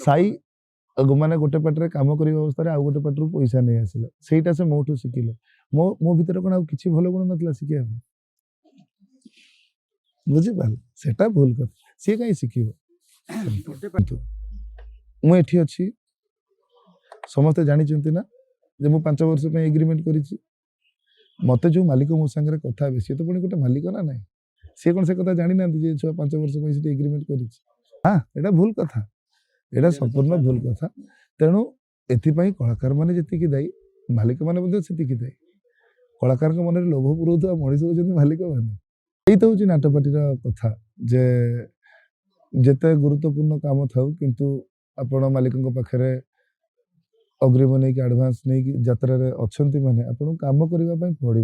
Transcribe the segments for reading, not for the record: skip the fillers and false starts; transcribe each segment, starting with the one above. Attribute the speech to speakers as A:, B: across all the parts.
A: साई माने गोटे पाटे काम करवा अवस्था आउ गोटे पाटू पैसा नहीं आसिले सेटा से मोठू शिखिले मो भीतर कौन आउ किसी भल गुण ना शिखा बुझिपार सेटा भूल कथा सी कहीं शिखब मुझे अच्छी समस्ते जानी ना जे मु 5 वर्ष एग्रीमेंट कर मत जो मालिक मो सागर कथा हे सी तो पुणी गोटे मालिक ना ना सी कौन से कथा जानी ना छुआ 5 वर्ष एग्रीमेंट कर हाँ यहाँ भूल कथा यहाँ संपूर्ण भूल कथा तेणु एपाई कलाकार मैंने जी दायी मालिक मैंने से दायी कलाकार मन में लोभ पुरौता मनीष होती मालिक मैंने यही तो हूँ नाटपाटीर कथा जे जिते गुरुत्वपूर्ण काम था किंतु आपण मालिक पाखे अग्रिम नहीं कि एडवांस नहीं कि यात्रा अच्छा माने आपन काम करने पड़ो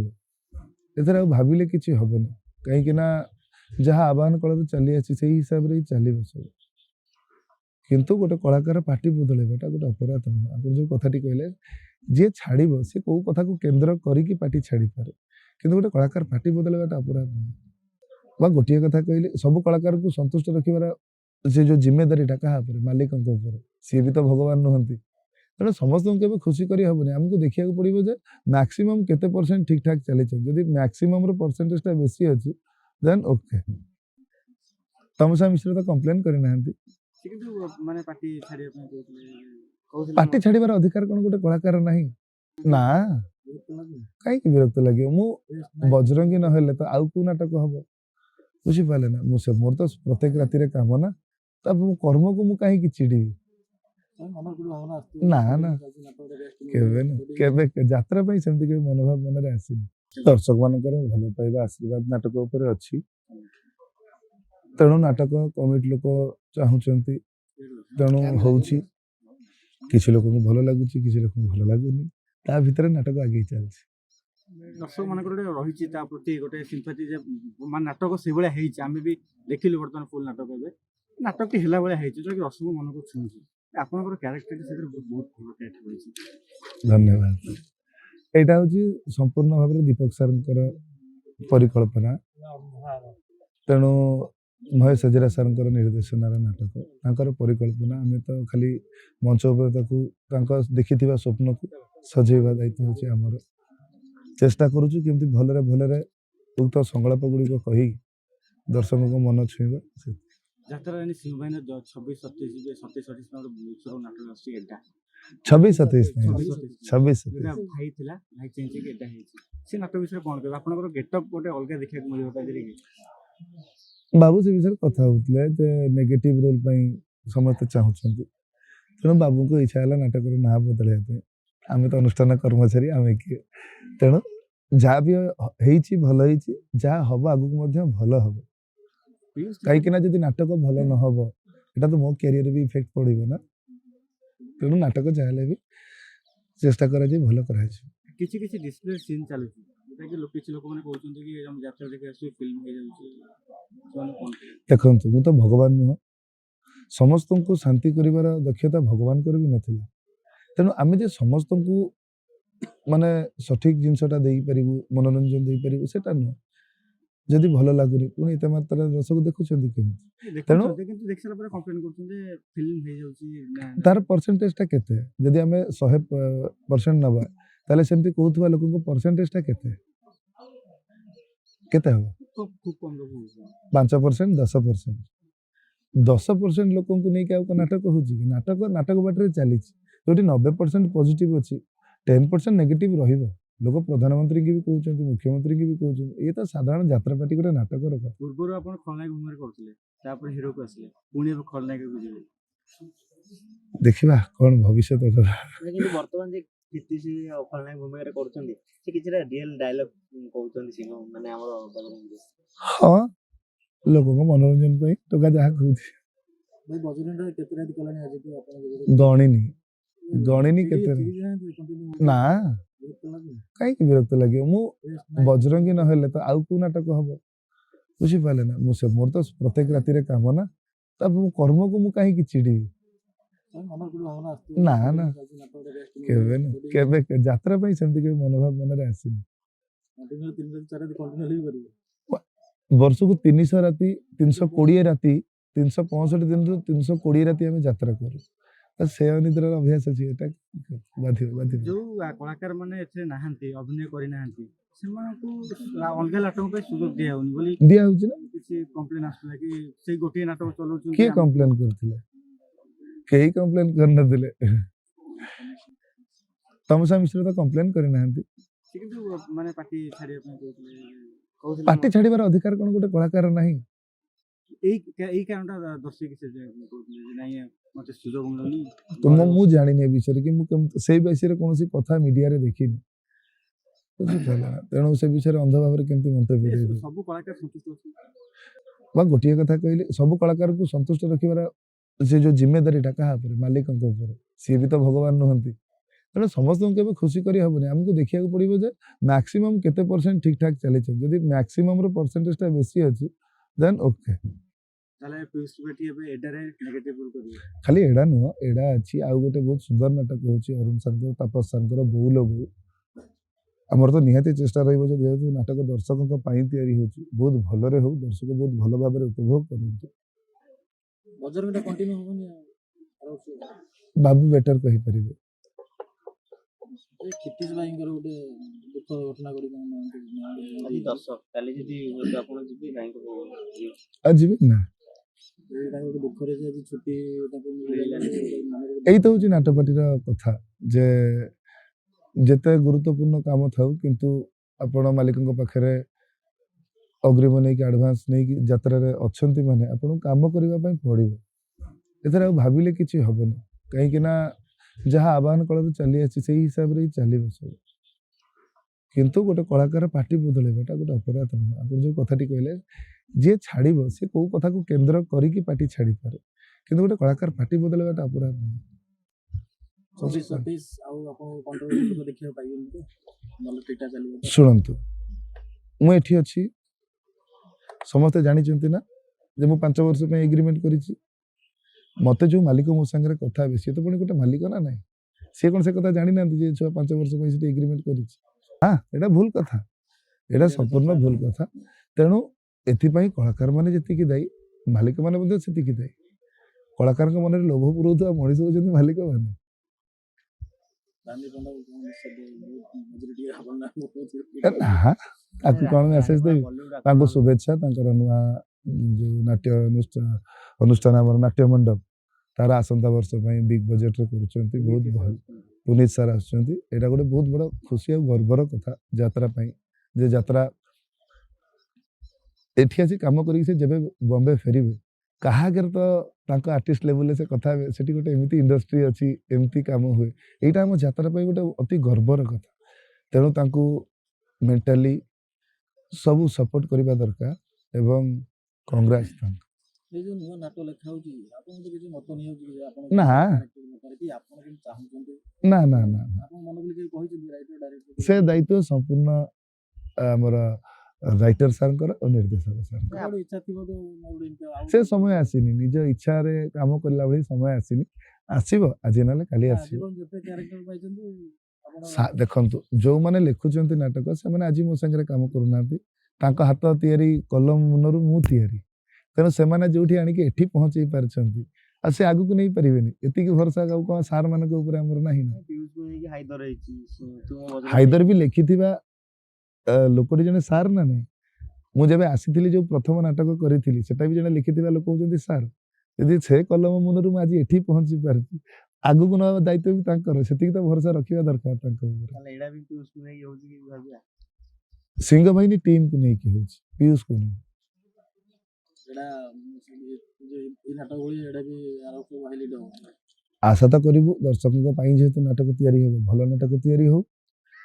A: ए भाविले किसी हेनी कहीं जहाँ आह्वान कल चली आसी से हिसाब से चलो सब किंतु गोटे कलाकार पार्टी बदलवाटा गोटे अपराध नुह आप जो कथाटी कहले जी छाड़ सी कौ कथा को केन्द्र करके पार्टी छाड़ी पारे किंतु गोटे कलाकार पार्टी बदलवाटा अपराध नुह गोटे कथा कहले सब कलाकार को संतुष्ट रखार से जो जिम्मेदारी क्या मालिक सी भी तो भगवान नुहति तेना समस्त के खुशी करी हेनी आमको देखा पड़ो जे मैक्सिमम केते परसेंट ठीक ठाक चली जदि मैक्सिमम परसेंटेज बेसी अच्छी देन ओके तमसा मिश्र तो कंप्लेन करना पार्टी छाड़बार अधिकार कौन गोटे कलाकार ना ना कहीं विरक्त लगे मु बजरंगी ना तो आउ को नाटक हम बुझीपारे ना मुझे मोर तो प्रत्येक राति काम ना तब कर्म को मुझे कहीं चिड़ी ना ना केवे यात्रा सेमती के मनोभाव मन में आसनी दर्शक मान भल पाइबा आशीर्वाद नाटक उपर अच्छी तेणु नाटक कमिटी लोक चाहते तेणु होची किसी लोक भल लगुच किसी लोक भल लगुनि ता भितर नाटक आगे चलती
B: दर्शक मान रही प्रति गोटे सिंपैथी नाटक से भाई आम भी देखिलु बर्तमान फुल नाटक नाटक है दर्शक मन को छुँ आपन कैरेक्टर बहुत
A: धन्यवाद यहाँ हूँ संपूर्ण भाव में दीपक सर परिकल्पना तेणु महेश हजारा सर निर्देशनार नाटक परिकल्पना आम तो खाली मंच पर देखि स्वप्न को सजेवा दायित्व हूँ आमर चेष्टा करुचु केमती भलरे भलरे उक्त संगलाप गुड़िक कही दर्शकों को मन छुईबा
B: यात्रा
A: 26-27
B: भाई थिला भाई चेंज के एटा है से नाटक विषय कोन कहबा आपनकर गेटअप गोटे अलगा देखा मिलियो ताजरी
A: बाबू से विषय कथा होतले जे नेगेटिव रोल पई समस्त चाहुछंती तेणु बाबू को इच्छा है नाटक ना बदल आम तो अनुष्ठान कर्मचारी आम किए तेणु जहाँ भी भल जहाँ हम आगू भल हम कहीं जब नाटक भल न हम यहाँ तो मो कैरियर भी इफेक्ट पड़ो ना तेणु नाटक चाहे भी चेष्टा कर भल कर
B: डिस्प्ले सीन चलुची लोक माने कहउछन्ती कि हम यात्रा देखे आसी फिल्म हो जाउची
A: देखो मु तो भगवान नुह समस्त को शांति करिवार दक्षता भगवान कर भी नथिला तेणु आम जे समस्त को माने सठिक जिनसटा दे पारिबु मनोरंजन दे पारिबु सेटा नुह जदि भल लगुनि पुणी एत मात्रा दर्शक देखुछन्ती केमि तेणु
B: किंतु देखसला पर कंप्लेन करछन जे फिल्म हो जाउची
A: तार परसेंटेज टा केते जदि हमें 100% नबा ताले सेमती कहउथवा लोक को परसेंटेज टा केते केते हो
B: खूब कम लोग
A: 5% 10% लोक को नहीं के नाटक होची नाटक बाटरे चली जोटी 90% पॉजिटिव अछि 10% नेगेटिव रहिबो लोक प्रधानमंत्री की भी कहउछन्ती मुख्यमंत्री की भी कहउछन्ती ये तो साधारण यात्रा पार्टी गोटे नाटक रखा
B: पूर्व अपन खलनायक भूमिका करथिले तापर हीरो को आसिले पुणी खलनायक को जिवे
A: देखिबा कोन भविष्य कथा
C: लेकिन वर्तमान जे कितिसी खलनायक भूमिका करछन्ती से किछरा रियल डायलॉग कहउछन्ती सिंह माने हमर बजरंग
A: हां लोक को मनोरंजन पे तो जहा कहउछि
B: भाई बजरंग केते रात कलानी आज कि अपन
A: गणिनी केते ना कहीं विरक्त लगे मु बजरंगी ना तो आउ को नाटक हम बुझीपारे ना मुझे मोर तो प्रत्येक राति काम ना तब कर्म को मुझे कहीं चिड़ी ना ना केवे यात्रा सेमती के मनोभाव मन में आसनी वर्ष को 300 राति 320 राति 365 दिन 320 राति आम यात्रा करूँ ଆଉ ସେ ଅନିଦ୍ରାର ଅଭ୍ୟାସ ଅଛି ଏଟା ବାଧିବ
B: ଯୋଉ କଳାକାର ମାନେ ଏଥିରେ ନାହାନ୍ତି ଅଭିନୟ କରିନାହାନ୍ତି ସେମାନଙ୍କୁ ଅଲଗା ନାଟକ ପାଇଁ ସୁଯୋଗ ଦିଆ ହଉନି ବୋଲି
A: ଦିଆ ହଉଛି ନା।
B: କିଛି କମ୍ପ୍ଲେନ ଆସୁଥିଲା କି ସେଇ ଗୋଟିଏ ନାଟକ ଚଲାଉଛନ୍ତି
A: କିଏ କମ୍ପ୍ଲେନ କରିଥିଲେ? କେହି କମ୍ପ୍ଲେନ କରିନଥିଲେ। ତମସା ମିଶ୍ର ତ କମ୍ପ୍ଲେନ କରିନାହାନ୍ତି।
B: ସେ କିନ୍ତୁ ମାନେ ପାର୍ଟି ଛାଡିବା ପାଇଁ କହୁଥିଲେ
A: ପାର୍ଟି ଛାଡିବାର ଅଧିକାର କଣ ଗୋଟେ କଳାକାର ନାହିଁ?
B: ଏଇ କାରଣଟା ଦର୍ଶେଇକି ସେ କହୁଥିଲେ ଯେ ନାଇଁ ମତେ ସୁଯୋଗ ମିଳୁନି।
A: ମୁଁ ଜାଣିନି ଏ ବିଷୟରେ କି ମୁଁ ସେଇ ବିଷୟରେ କୌଣସି କଥା ମିଡିଆରେ ଦେଖିନି, ବୁଝିପାରିଲ ନା? ତେଣୁ ସେ ବିଷୟରେ ଅନ୍ଧ ଭାବରେ କେମିତି ମନ୍ତବ୍ୟ ଦେଇଦେବି?
B: ସବୁ କଳାକାର ସନ୍ତୁଷ୍ଟ ଅଛନ୍ତି।
A: ବା ଗୋଟିଏ କଥା କହିଲି, ସବୁ କଳାକାରକୁ ସନ୍ତୁଷ୍ଟ ରଖିବାର ସେ ଯୋଉ ଜିମ୍ମେଦାରିଟା କାହା ଉପରେ? ମାଲିକଙ୍କ ଉପରେ। ସିଏ ବି ତ ଭଗବାନ ନୁହନ୍ତି। ତେଣୁ ସମସ୍ତଙ୍କୁ କେବେ ଖୁସି କରି ହବନି। ଆମକୁ ଦେଖିବାକୁ ପଡିବ ଯେ ମ୍ୟାକ୍ସିମମ୍ କେତେ ପରସେଣ୍ଟ ଠିକ ଠାକ ଚାଲିଛି। ଯଦି ମ୍ୟାକ୍ସିମମ୍ ର ପରସେଣ୍ଟେଜଟା ବେଶୀ ଅଛି ଦେନ୍ ଓକେ।
B: ତାହେଲେ ପିୟୁଷ ତ୍ରିପାଠୀ ଏବେ ଏଡାରେ ନେଗେଟିଭ ରୋଲ କରିବେ।
A: ଖାଲି ଏଡା ନୁହଁ, ଏଡା ଅଛି ଆଉ ଗୋଟେ ବହୁତ ସୁନ୍ଦର ନାଟକ ହଉଛି ଅରୁଣ ସାରଙ୍କର, ତାପସ ସାରଙ୍କର ବୋଉ ଲୋ ବୋଉ। ଆମର ତ ନିହାତି ଚେଷ୍ଟା ରହିବ ଯେ ଯେହେତୁ ନାଟକ ଦର୍ଶକଙ୍କ ପାଇଁ ତିଆରି ହଉଛି, ବହୁତ ଭଲରେ ହଉ, ଦର୍ଶକ ବହୁତ ଭଲ ଭାବରେ ଉପଭୋଗ କରନ୍ତୁ।
B: ବଜରଙ୍ଗଟା କଣ୍ଟିନ୍ୟୁ ହବନି
A: ବାବୁ ବେଟର କହିପାରିବେ।
B: କ୍ଷିତିଶ ଭାଇଙ୍କର ଗୋଟେ ଦୁଃଖ ଘଟଣା ଘଟିଛି
C: ଆଜି 10 କାଲି ଯଦି ହୁଏତ ଆପଣ ଯିବେ କାହିଁକି
A: ଆଉ ଯିବି ନା।
B: ଦୁଃଖରେ ଯେ ଆଜି ଛୁଟି
A: ଏଇ ତ ହଉଛି ନାଟପାଟିର କଥା ଯେ ଯେତେ ଗୁରୁତ୍ୱପୂର୍ଣ୍ଣ କାମ ଥାଉ କିନ୍ତୁ ଆପଣ ମାଲିକଙ୍କ ପାଖରେ ଅଗ୍ରିମ ନେଇକି ଆଡଭାନ୍ସ ନେଇକି ଯାତ୍ରାରେ ଅଛନ୍ତି ମାନେ ଆପଣଙ୍କୁ କାମ କରିବା ପାଇଁ ପଡିବ। ଏଥିରେ ଆଉ ଭାବିଲେ କିଛି ହବନି, କାହିଁକି ନା ଯାହା ଆହ୍ୱାନ କାଳରୁ ଚାଲି ଆସିଛି ସେଇ ହିସାବରେ ହିଁ ଚାଲିବ ସବୁ। କିନ୍ତୁ ଗୋଟେ କଳାକାର ପାଟି ବଦଳେଇବାଟା ଗୋଟେ ଅପରାଧ ନୁହଁ। ଆପଣ ଯୋଉ କଥାଟି କହିଲେ, ଯିଏ ଛାଡିବ ସେ କୋଉ କଥାକୁ କେନ୍ଦ୍ର କରିକି ପାଟି ଛାଡିପାରେ, କିନ୍ତୁ ଗୋଟେ କଳାକାର ପାଟି ବଦଳେଇବାଟା ଅପରାଧ ନୁହଁ। ଶୁଣନ୍ତୁ, ମୁଁ ଏଠି ଅଛି, ସମସ୍ତେ ଜାଣିଛନ୍ତି ନା ଯେ ମୁଁ 5 ବର୍ଷ ପାଇଁ ଏଗ୍ରିମେଣ୍ଟ କରିଛି। ମତେ ଯୋଉ ମାଲିକ ମୋ ସାଙ୍ଗରେ କଥା ହେବେ ସିଏ ତ ପୁଣି ଗୋଟେ ମାଲିକ ନା ନାହିଁ। ସିଏ କଣ ସେ କଥା ଜାଣିନାହାନ୍ତି ଯେ ଛୁଆ 5 ବର୍ଷ ପାଇଁ ସେଠି ଏଗ୍ରିମେଣ୍ଟ କରିଛି? ଏଇଟା ଭୁଲ କଥା, ଏଇଟା ସମ୍ପୂର୍ଣ୍ଣ ଭୁଲ କଥା। ତେଣୁ ଏଥିପାଇଁ କଳାକାର ମାନେ ଯେତିକି ଦାୟୀ, ମାଲିକ ମାନେ ମଧ୍ୟ ସେତିକି ଦାୟୀ। କଳାକାରଙ୍କ ମନରେ ଲୋଭ ପୁରଉଥିବା ମଣିଷ ହଉଛନ୍ତି ମାଲିକ ମାନେ। ତାକୁ କଣ ମେସେଜ ଦେବି? ତାଙ୍କୁ ଶୁଭେଚ୍ଛା, ତାଙ୍କର ନୂଆ ଯୋଉ ନାଟ୍ୟ ଅନୁଷ୍ଠାନ ଆମର ନାଟ୍ୟ ମଣ୍ଡପ ତାର ଆସନ୍ତା ବର୍ଷ ପାଇଁ ବିଗ ବଜେଟରେ କରୁଛନ୍ତି, ବହୁତ ଭଲ। ପୁନିତ ସାର୍ ଆସୁଛନ୍ତି, ଏଇଟା ଗୋଟେ ବହୁତ ବଡ ଖୁସି ଆଉ ଗର୍ବର କଥା ଯାତ୍ରା ପାଇଁ। ଯେ ଯାତ୍ରା ଏଠି ଆସି କାମ କରିକି ସେ ଯେବେ ବମ୍ବେ ଫେରିବେ, କାହା ଆଗରେ ତ ତାଙ୍କ ଆର୍ଟିଷ୍ଟ ଲେଭେଲରେ ସେ କଥା ହେବେ। ସେଠି ଗୋଟେ ଏମିତି ଇଣ୍ଡଷ୍ଟ୍ରି ଅଛି, ଏମିତି କାମ ହୁଏ। ଏଇଟା ଆମ ଯାତ୍ରା ପାଇଁ ଗୋଟେ ଅତି ଗର୍ବର କଥା। ତେଣୁ ତାଙ୍କୁ ମେଣ୍ଟାଲି ସବୁ ସପୋର୍ଟ କରିବା ଦରକାର ଏବଂ କଂଗ୍ରାସ ତାଙ୍କୁ। ନା ନା ନା ସେ ଦାୟିତ୍ୱ ସମ୍ପୂର୍ଣ୍ଣ ଆମର ରାଇଟର ସାରଙ୍କର ଆଉ ନିର୍ଦ୍ଦେଶକ ସାରଙ୍କର। ସେ ସମୟ ଆସିନି, ନିଜ ଇଚ୍ଛାରେ କାମ କଲା ଭଳି ସମୟ ଆସିନି। ଆସିବ, ଆଜି ନହେଲେ କାଲି ଆସିବ। ଦେଖନ୍ତୁ, ଯୋଉମାନେ ଲେଖୁଛନ୍ତି ନାଟକ ସେମାନେ ଆଜି ମୋ ସାଙ୍ଗରେ କାମ କରୁନାହାନ୍ତି। ତାଙ୍କ ହାତ ତିଆରି କଲମ ମୁନରୁ ମୁଁ ତିଆରି। ତେଣୁ ସେମାନେ ଯୋଉଠି ଆଣିକି ଏଠି ପହଞ୍ଚେଇ ପାରିଛନ୍ତି, ଆଉ ସେ ଆଗକୁ ନେଇ ପାରିବେନି। ଏତିକି ଭରସା ଆଉ କଣ ସାର୍ ମାନଙ୍କ ଉପରେ ଆମର ନାହିଁ ନା? ହାଇଦର ବି ଲେଖିଥିବା ଲୋକଟି ଜଣେ ସାର୍ ନା ନାହିଁ? ମୁଁ ଯେବେ ଆସିଥିଲି ଯୋଉ ପ୍ରଥମ ନାଟକ କରିଥିଲି ସେଟା ବି ଜଣେ ଲେଖିଥିବା ଲୋକ ହଉଛନ୍ତି ସାର୍। ଯଦି ସେ କଲମ ମୁନରୁ ମୁଁ ଆଜି ଏଠି ପହଞ୍ଚି ପାରିଛି, ଆଗକୁ ନେବା ଦାୟିତ୍ୱ ବି ତାଙ୍କର। ସେତିକି ତ ଭରସା ରଖିବା ଦରକାର ତାଙ୍କ ଉପରେ। ସିଂହ ବାହିନୀ ଟିମକୁ ନେଇକି ହଉଛି, ପିୟୁଷକୁ ନୁହଁ। ଆଶା ତ କରିବୁ ଦର୍ଶକଙ୍କ ପାଇଁ, ଯେହେତୁ ନାଟକ ତିଆରି ହବ, ଭଲ ନାଟକ ତିଆରି ହଉ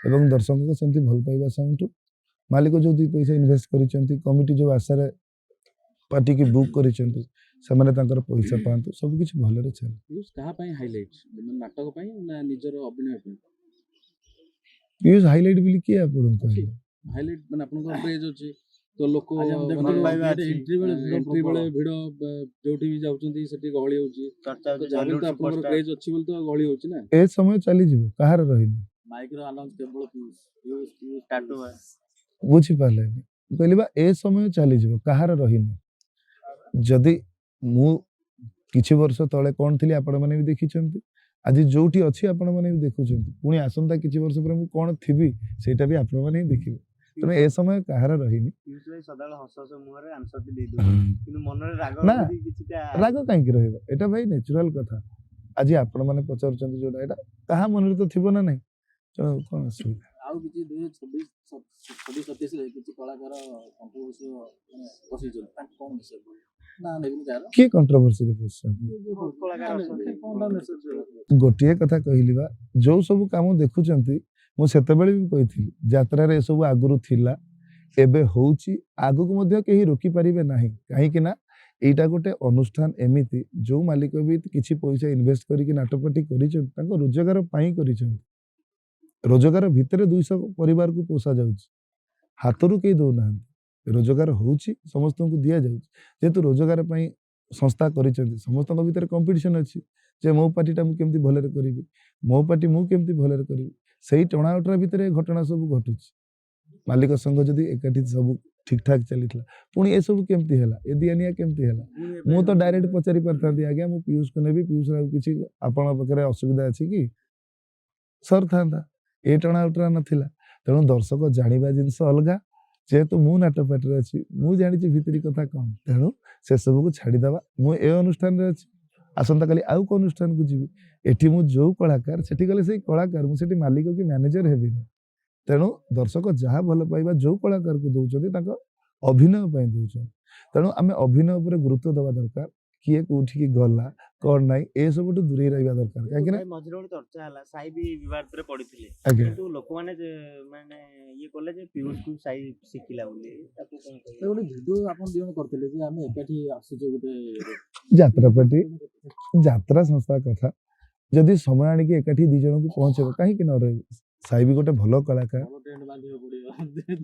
A: ଏବଂ ଦର୍ଶକଙ୍କ ସେମିତି ଭଲ ପାଇବା ସାଉଁଟୁ। ମାଲିକ ଯୋଉ 2 ପଇସା ଇନଭେଷ୍ଟ କରିଛନ୍ତି, କମିଟି ଯୋଉ ଆଶାରେ ପାର୍ଟିକି ବୁକ୍ କରିଛନ୍ତି, ସେମାନେ ତାଙ୍କର ପଇସା ପାଆନ୍ତୁ, ସବୁ କିଛି ଭଲରେ ଚାଲୁ। ପିୟୁଷ ହାଇଲାଇଟ ବୋଲି କିଏ ଆପଣଙ୍କୁ କହିଲେ?
D: ତ ଲୋକ ଏଣ୍ଟ୍ରି ବେଳେ ଭିଡ, ଯୋଉଠି ବି ଯାଉଛନ୍ତି ସେଠି ଗହଳି ହଉଛି। ଆପଣଙ୍କର କ୍ରେଜ ଅଛି ବୋଲି ତ ଗହଳି ହଉଛି ନା।
A: ଏ ସମୟ ଚାଲିଯିବ, କାହାର ରହିନି। ବୁଝିପାରିଲେନି? ମୁଁ କହିଲି ବା ଏ ସମୟ ଚାଲିଯିବ, କାହାର ରହିନି। ଯଦି ମୁଁ କିଛି ବର୍ଷ ତଳେ କ'ଣ ଥିଲି ଆପଣମାନେ ବି ଦେଖିଛନ୍ତି। ଆଜି ଯୋଉଠି ଅଛି ଆପଣମାନେ ବି ଦେଖୁଛନ୍ତି। ପୁଣି ଆସନ୍ତା କିଛି ବର୍ଷ ପରେ ମୁଁ କ'ଣ ଥିବି ସେଇଟା ବି ଆପଣମାନେ ହିଁ ଦେଖିବେ। ତେଣୁ ଏ ସମୟ କାହାର ରହିନି।
C: ପିୟୁଷ ଭାଇ ସଦାବେଳେ ହସ ହସ ମୁହଁରେ ଆନ୍ସରଟି ଦେଇ ଦଉଛନ୍ତି କିନ୍ତୁ ମନରେ ରାଗ
A: ନା,
C: ଯଦି କିଛିଟା
A: ରାଗ କାହିଁକି ରହିବ? ଏଇଟା ଭାଇ ନ୍ୟାଚୁରାଲ କଥା। ଆଜି ଆପଣମାନେ ପଚାରୁଛନ୍ତି ଯୋଉଟା ଏଇଟା କାହା ମନରେ ତ ଥିବ ନା ନାହିଁ। ତେଣୁ କ'ଣ ଅସୁବିଧା?
D: ଆଉ କିଛି 2026-27 ରେ କିଛି କଳାକାର କଣ୍ଟ୍ରୋଭର୍ସି ମାନେ ପଶିଛନ୍ତି ତାଙ୍କୁ କ'ଣ ମେସେଜ ନା ନେବିନି କାହାର
A: କିଏ କଣ୍ଟ୍ରୋଭର୍ସିରେ ପଶିଛନ୍ତି?
C: କଳାକାର ଅଛନ୍ତି।
D: କ'ଣଟା ମେସେଜ
A: ଗୋଟିଏ କଥା କହିଲି ବା, ଯୋଉ ସବୁ କାମ ଦେଖୁଛନ୍ତି ମୁଁ ସେତେବେଳେ ବି କହିଥିଲି ଯାତ୍ରାରେ ଏସବୁ ଆଗରୁ ଥିଲା, ଏବେ ହଉଛି, ଆଗକୁ ମଧ୍ୟ କେହି ରୋକିପାରିବେ ନାହିଁ। କାହିଁକି ନା ଏଇଟା ଗୋଟେ ଅନୁଷ୍ଠାନ ଏମିତି ଯୋଉ ମାଲିକ ବି କିଛି ପଇସା ଇନଭେଷ୍ଟ କରିକି ନାଟକଟି କରିଛନ୍ତି ତାଙ୍କ ରୋଜଗାର ପାଇଁ କରିଛନ୍ତି। ରୋଜଗାର ଭିତରେ 200 ପରିବାରକୁ ପୋଷା ଯାଉଛି, ହାତରୁ କେହି ଦଉନାହାନ୍ତି। ରୋଜଗାର ହଉଛି, ସମସ୍ତଙ୍କୁ ଦିଆଯାଉଛି। ଯେହେତୁ ରୋଜଗାର ପାଇଁ ସଂସ୍ଥା କରିଛନ୍ତି, ସମସ୍ତଙ୍କ ଭିତରେ କମ୍ପିଟିସନ ଅଛି ଯେ ମୋ ପାର୍ଟିଟା ମୁଁ କେମିତି ଭଲରେ କରିବି, ମୋ ପାର୍ଟି ମୁଁ କେମିତି ଭଲରେ କରିବି। ସେଇ ଟଣାଓଟରା ଭିତରେ ଏ ଘଟଣା ସବୁ ଘଟୁଛି। ମାଲିକ ସଂଘ ଯଦି ଏକାଠି ସବୁ ଠିକଠାକ ଚାଲିଥିଲା, ପୁଣି ଏସବୁ କେମିତି ହେଲା, ଏ ଦିଆନିଆ କେମିତି ହେଲା? ମୁଁ ତ ଡାଇରେକ୍ଟ ପଚାରି ପାରିଥାନ୍ତି, ଆଜ୍ଞା ମୁଁ ପିୟୁଷକୁ ନେବି, ପିୟୁଷ ଆଉ କିଛି ଆପଣଙ୍କ ପାଖରେ ଅସୁବିଧା ଅଛି କି, ସରିଥାନ୍ତା। ଏ ଟଣାଓଟରା ନଥିଲା। ତେଣୁ ଦର୍ଶକ ଜାଣିବା ଜିନିଷ ଅଲଗା। ଯେହେତୁ ମୁଁ ନାଟ ପାର୍ଟିରେ ଅଛି, ମୁଁ ଜାଣିଛି ଭିତରି କଥା କ'ଣ, ତେଣୁ ସେସବୁକୁ ଛାଡ଼ିଦେବା। ମୁଁ ଏ ଅନୁଷ୍ଠାନରେ ଅଛି, ଆସନ୍ତାକାଲି ଆଉ କେଉଁ ଅନୁଷ୍ଠାନକୁ ଯିବି। ଏଠି ମୁଁ ଯୋଉ କଳାକାର, ସେଠି ଗଲେ ସେଇ କଳାକାର, ମୁଁ ସେଠି ମାଲିକ କି ମ୍ୟାନେଜର ହେବିନି। ତେଣୁ ଦର୍ଶକ ଯାହା ଭଲ ପାଇବା ଯୋଉ କଳାକାରକୁ ଦଉଛନ୍ତି ତାଙ୍କ ଅଭିନୟ ପାଇଁ ଦଉଛନ୍ତି। ତେଣୁ ଆମେ ଅଭିନୟ ଉପରେ ଗୁରୁତ୍ୱ ଦେବା ଦରକାର। କିଏ କୋଉଠିକି ଗଲା କ'ଣ ନାହିଁ ଏସବୁଠୁ ଦୂରେଇ ରହିବା ଦରକାର। କାହିଁକି ନା
C: ଭାଇ ମଝିରେ ଗୋଟେ ଚର୍ଚ୍ଚା ହେଲା ସାଇ ବି ବିବାଦରେ ପଡିଥିଲେ
A: ଆଜ୍ଞା
C: କିନ୍ତୁ ଲୋକମାନେ ମାନେ ଇଏ କଲେ ଯେ ପିୟୁଷକୁ ସାଇ ଶିଖିଲା ବୋଲି ତାକୁ କଣ କହିବେ?
D: ଗୋଟେ ଭିଡ଼ିଓ ଆପଣ ଦି ଜଣ କରିଥିଲେ ଯେ ଆମେ ଏକାଠି ଆସୁଛୁ ଗୋଟେ
A: ଯାତ୍ରା ପାର୍ଟି, ଯାତ୍ରା ସଂସ୍ଥା କଥା ଯଦି ସମୟ ଆଣିକି ଏକାଠି ଦି ଜଣଙ୍କୁ ପହଞ୍ଚେଇବ କାହିଁକି ନ ରହିବ? ସାଇ ବି ଗୋଟେ ଭଲ କଳାକାର।
D: ଭଲ ଟେଣ୍ଟ ବାନ୍ଧିବାକୁ ପଡ଼ିବ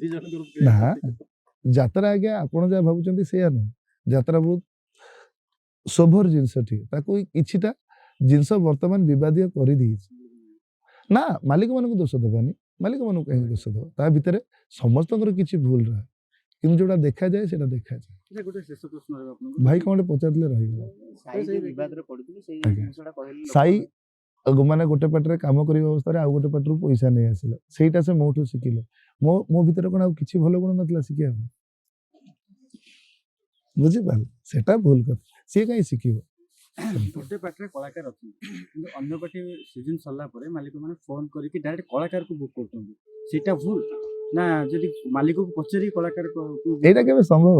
D: ଦି ଜଣଙ୍କର
A: ନା, ଯାତ୍ରା ଆଜ୍ଞା ଆପଣ ଯାହା ଭାବୁଛନ୍ତି ସେଇଆ ନୁହଁ। ଯାତ୍ରା ବହୁତ ଶୋଭର ଜିନିଷଟିଏ, ତାକୁ କିଛିଟା ଜିନିଷ ବର୍ତ୍ତମାନ ବିବାଦୀୟ କରିଦେଇଛି। ନା, ମାଲିକମାନଙ୍କୁ ଦୋଷ ଦେବାନି, ମାଲିକମାନଙ୍କୁ କାହିଁକି ଦୋଷ ଦେବା? ତା ଭିତରେ ସମସ୍ତଙ୍କର କିଛି ଭୁଲ ରହେ, କିନ୍ତୁ ଯୋଉଟା ଦେଖାଯାଏ ସେଟା ଦେଖାଯାଏ।
B: ଆଚ୍ଛା, ଗୋଟେ ଶେଷ ପ୍ରଶ୍ନ ରହିବ ଆପଣଙ୍କୁ।
A: ଭାଇ କ'ଣ ଗୋଟେ ପଚାରିଲେ ରହିଗଲା।
C: ସାଇ ଯୋଉ ବିବାଦରେ ପଡିଥିଲେ ସେଇ
A: ଆଜ୍ଞା।
C: ଜିନିଷଟା କହିଲେ
A: ସାଇ ମାନେ ଗୋଟେ ପାଟିରେ କାମ କରିବା ଅବସ୍ଥାରେ ଆଉ ଗୋଟେ ପାଟିରୁ ପଇସା ନେଇ ଆସିଲେ, ସେଇଟା ସେ ମୋଠୁ ଶିଖିଲେ। ମୋ ଭିତରେ କ'ଣ ଆଉ କିଛି ଭଲ ଗୁଣ ନଥିଲା ଶିଖିବା ପାଇଁ? ବୁଝିପାରିଲେ? ସେଟା ଭୁଲ କଥା। ସିଏ କାହିଁ ଶିଖିବ?
B: ଗୋଟେ ପାର୍ଟିରେ କଳାକାର ଅଛନ୍ତି କିନ୍ତୁ ଅନ୍ୟ ପାର୍ଟି ସିଜନ ସରିଲା ପରେ ମାଲିକମାନେ ଫୋନ କରିକି ଡାଇରେକ୍ଟ କଳାକାରକୁ ବୁକ୍ କରୁଛନ୍ତି, ସେଇଟା ଭୁଲ ନା? ଯଦି ମାଲିକକୁ ପଚାରି କଳାକାରକୁ
A: ଏଇଟା କେବେ ସମ୍ଭବ?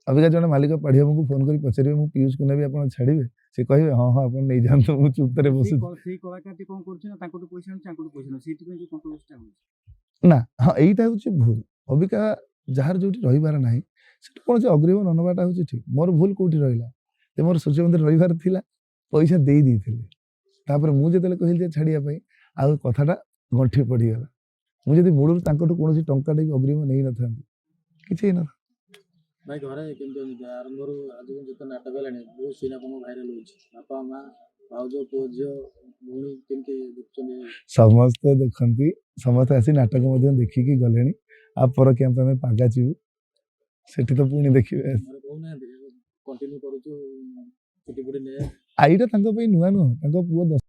A: ଅବିକା ଜଣେ ମାଲିକ ପାଢିଆକୁ ଫୋନ କରି ପଚାରିବେ ମୁଁ ପିୟୁଷକୁ ନେବି ଆପଣ ଛାଡ଼ିବେ? ସେ କହିବେ ହଁ ହଁ ଆପଣ ନେଇଯାଆନ୍ତୁ, ମୁଁ ଚୁପ୍ତରେ ବସୁଛି।
B: ସେଇ କଳାକାରଟି କଣ କରୁଛି ନା ତାଙ୍କଠୁ ପଇସା ଆଣୁଛି, ତାଙ୍କଠୁ ପଇସା ଆଣୁଛି, ସେଇଥିପାଇଁ ଯୋଉ କଣ୍ଟ୍ରୋଭର୍ସିଟା ହଉଛି।
A: ନା, ହଁ ଏଇଟା ହଉଛି ଭୁଲ। ଅବିକା ଯାହାର ଯୋଉଠି ରହିବାର ନାହିଁ ସେଠି କୌଣସି ଅଗ୍ରୀମ ନ ନେବାଟା ହଉଛି ଠିକ। ମୋର ଭୁଲ କୋଉଠି ରହିଲା? ଯେ ମୋର ସୂର୍ଯ୍ୟ ମନ୍ଦିର ରହିବାର ଥିଲା, ପଇସା ଦେଇଥିଲେ। ତାପରେ ମୁଁ ଯେତେବେଳେ କହିଲି ଯେ ଛାଡ଼ିବା ପାଇଁ, ଆଉ କଥାଟା ଗଣ୍ଠି ପଡ଼ିଗଲା। ମୁଁ ଯଦି ମୂଳରୁ ତାଙ୍କଠୁ କୌଣସି ଟଙ୍କାଟେ ବି ଅଗ୍ରୀମ ନେଇନଥାନ୍ତି, କିଛି ହେଇନଥାନ୍ତା।
D: ଭାଇ ଘରେ କେମିତି ଅଛନ୍ତି? ଆରମ୍ଭରୁ ଆଜି ଯେତେ ନାଟକ ହେଲାଣି ବହୁତ ସିନ୍ ଆପଣଙ୍କ ଭାଇରାଲ ହେଉଛି। ବାପା ମା ଭାଉଜ ପୁଅ ଝିଅ ଭଉଣୀ କେମିତି ଦେଖୁଛନ୍ତି?
A: ସମସ୍ତେ ଦେଖନ୍ତି, ସମସ୍ତେ ଆସି ନାଟକ ମଧ୍ୟ ଦେଖିକି ଗଲେଣି। ଆଉ ପର କ୍ୟାମ୍ପ ଆମେ ପାଗା ଯିବୁ, ସେଠି ତ ପୁଣି ଦେଖିବେ।
D: ଘରେ କହୁନାହାନ୍ତି କଣ୍ଟିନ୍ୟୁ କରୁଛୁ ଛୁଟି ଫୁଟି ନେ?
A: ଏଇଟା ତାଙ୍କ ପାଇଁ ନୂଆ ନୁହଁ, ତାଙ୍କ ପୁଅ